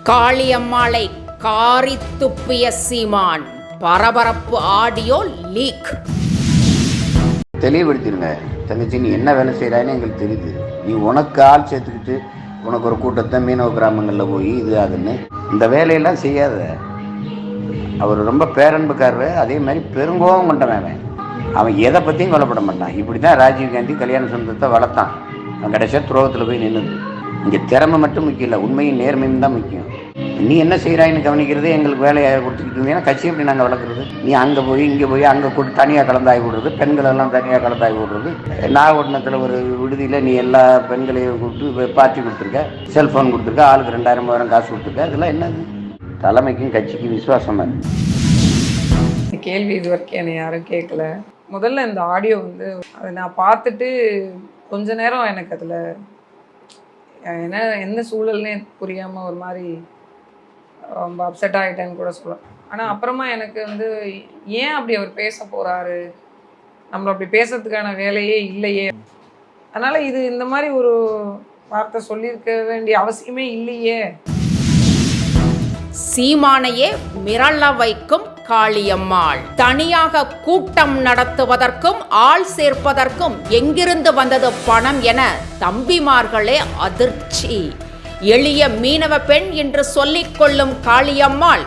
காளியம்மாளை காரி துப்பிய சீமான், பரபரப்பு audio league. தெளிவுபடுத்திடுங்க தங்கச்சி, நீ என்ன வேலை செய்கிறான்னு எங்களுக்கு தெரியுது. நீ உனக்கு ஆள் சேர்த்துக்கிட்டு உனக்கு ஒரு கூட்டத்தை மீனவ கிராமங்களில் போய் இது அதுன்னு இந்த வேலையெல்லாம் செய்யாத. அவர் ரொம்ப பேரன்புக்காரரு, அதே மாதிரி பெருங்கோவம் கொண்டவன். அவன் எதை பற்றியும் கொல்லப்பட மாட்டான். இப்படி தான் ராஜீவ்காந்தி கல்யாண சொந்தத்தை வளர்த்தான். அவன் கடைசியாக துரோகத்தில் போய் நின்றுது. இங்கே திறமை மட்டும் முக்கியம் இல்லை, உண்மையும் நேர்மையும் தான் முக்கியம். நீ என்ன செய்கிறாயின்னு கவனிக்கிறது எங்களுக்கு வேலையை கொடுத்துக்கிட்டு இருந்தீங்கன்னா கட்சி எப்படி நாங்கள் வளர்க்குறது? நீ அங்கே போய் இங்கே போய் அங்கே கூட்டு தனியாக கலந்தாய் விடுறது, பெண்களெல்லாம் தனியாக கலந்தாய் விடுறது. நாகப்பட்டினத்தில் ஒரு விடுதியில் நீ எல்லா பெண்களையும் கூப்பிட்டு பார்ட்டி கொடுத்துருக்க, செல்ஃபோன் கொடுத்துருக்க, ஆளுக்கு 2000 3000 காசு கொடுத்துருக்க. இதெல்லாம் என்னது? தலைமைக்கும் கட்சிக்கும் விசுவாசமாக இருக்குது. கேள்வி இது வரைக்கும் என்னை யாரும் கேட்கல. முதல்ல இந்த ஆடியோ அதை நான் பார்த்துட்டு கொஞ்ச நேரம் எனக்கு அதில் என்ன சூழல்னே புரியாமல் ஒரு மாதிரி ரொம்ப அப்செட் ஆகிட்டேன்னு கூட சொல்லலாம். ஆனால் அப்புறமா எனக்கு ஏன் அப்படி அவர் பேச போகிறாரு, நம்மளை அப்படி பேசுறதுக்கான வேலையே இல்லையே, அதனால் இது இந்த மாதிரி ஒரு வார்த்தை சொல்லியிருக்க வேண்டிய அவசியமே இல்லையே. சீமானையே மிரள வைக்கும் காளியம்மாள். தனியாக கூட்டம் நடத்துவதற்கும் ஆள் சேர்ப்பதற்கும் எங்கிருந்து வந்தது பணம் என தம்பிமார்களே அதிர்ச்சி. எளிய மீனவ பெண் என்று சொல்லிக் கொள்ளும் காளியம்மாள்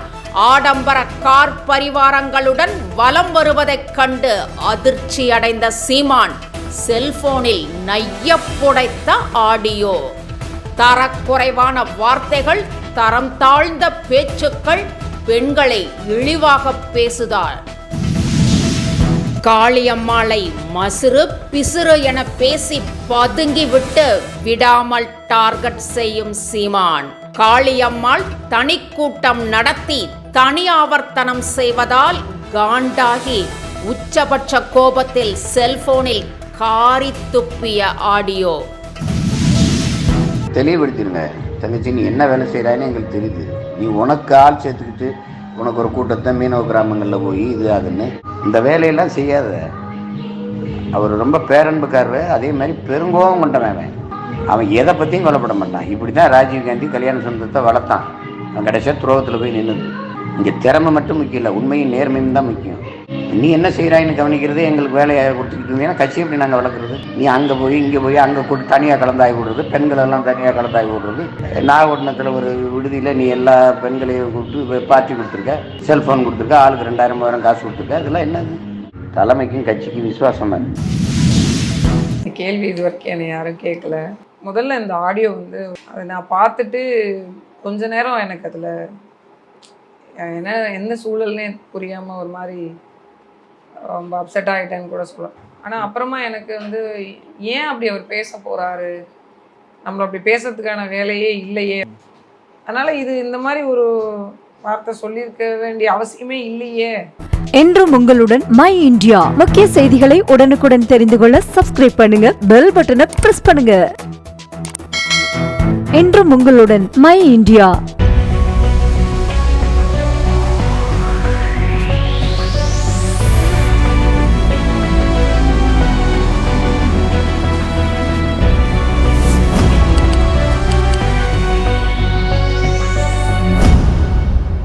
ஆடம்பர கார் பரிவாரங்களுடன் வலம் வருவதைக் கண்டு அதிர்ச்சி அடைந்த சீமான் செல்போனில் நைய புடைத்த ஆடியோ. தரக்குறைவான வார்த்தைகள், தரம் தாழ்ந்த பேச்சுக்கள், பெண்களை இழிவாக பேசுதார். காளியம்மாளை மசுறு பிசுறு என பேசி பதுங்கிவிட்டு விடாமல் டார்கெட் செய்யும் சீமான். காளியம்மாள் தனி கூட்டம் நடத்தி தனி ஆவர்த்தனம் செய்வதால் காண்டாகி உச்சபட்ச கோபத்தில் செல்போனில் காரி துப்பிய ஆடியோ. தெளிவுபடுத்திடுங்க தங்கச்சி, நீ என்ன வேலை செய்கிறான்னு எங்களுக்கு தெரியுது. நீ உனக்கு ஆள் சேர்த்துக்கிட்டு உனக்கு ஒரு கூட்டத்தை மீனவ கிராமங்களில் போய் இது அதுன்னு இந்த வேலையெல்லாம் செய்யாத. அவர் ரொம்ப பேரன்புக்காரரு, அதே மாதிரி பெருங்கோவம் கொண்டவன். அவன் எதை பற்றியும் கொல்லப்பட மாட்டான். இப்படி தான் ராஜீவ்காந்தி கல்யாண சொந்தத்தை வளர்த்தான். அவன் கடைசியாக துரோகத்தில் போய் நின்றுது. இங்கே திறமை மட்டும் முக்கியம் இல்லை, உண்மையும் நேர்மையும் தான் முக்கியம். நீ என்ன செய்கிறாயின்னு கவனிக்கிறது எங்களுக்கு வேலையை கொடுத்துக்கிட்டு இருந்தீங்கன்னா கட்சி எப்படி நாங்கள் வளர்க்குறது? நீ அங்கே போய் இங்கே போய் அங்கே கூட்டு தனியாக கலந்தாய் விடுறது, பெண்களெல்லாம் தனியாக கலந்தாய் விடுறது. நாகப்பட்டினத்தில் ஒரு விடுதியில் நீ எல்லா பெண்களையும் கூப்பிட்டு பார்ட்டி கொடுத்துருக்க, செல்ஃபோன் கொடுத்துருக்க, ஆளுக்கு 2000 3000 காசு கொடுத்துருக்க. இதெல்லாம் என்னது? தலைமைக்கும் கட்சிக்கும் விசுவாசமாக இருக்குது. கேள்வி இது வரைக்கும் என்னை யாரும் கேட்கல. முதல்ல இந்த ஆடியோ அதை நான் பார்த்துட்டு கொஞ்ச நேரம் எனக்கு அதில் என்ன சூழல்னே புரியாமல் ஒரு மாதிரி ரொம்ப அப்செட் ஆகிட்டேன்னு கூட சொல்லலாம். ஆனால் அப்புறமா எனக்கு ஏன் அப்படி அவர் பேச போகிறாரு, நம்மளை அப்படி பேசுறதுக்கான வேலையே இல்லையே, அதனால் இது இந்த மாதிரி ஒரு வார்த்தை சொல்லியிருக்க வேண்டிய அவசியமே இல்லையே. என்றும் உங்களுடன் மை இந்தியா. முக்கிய செய்திகளை உடனுக்குடன் தெரிந்து கொள்ள சப்ஸ்கிரைப் பண்ணுங்க, பெல் பட்டனை பிரஸ் பண்ணுங்க. என்றும் உங்களுடன் மை இந்தியா.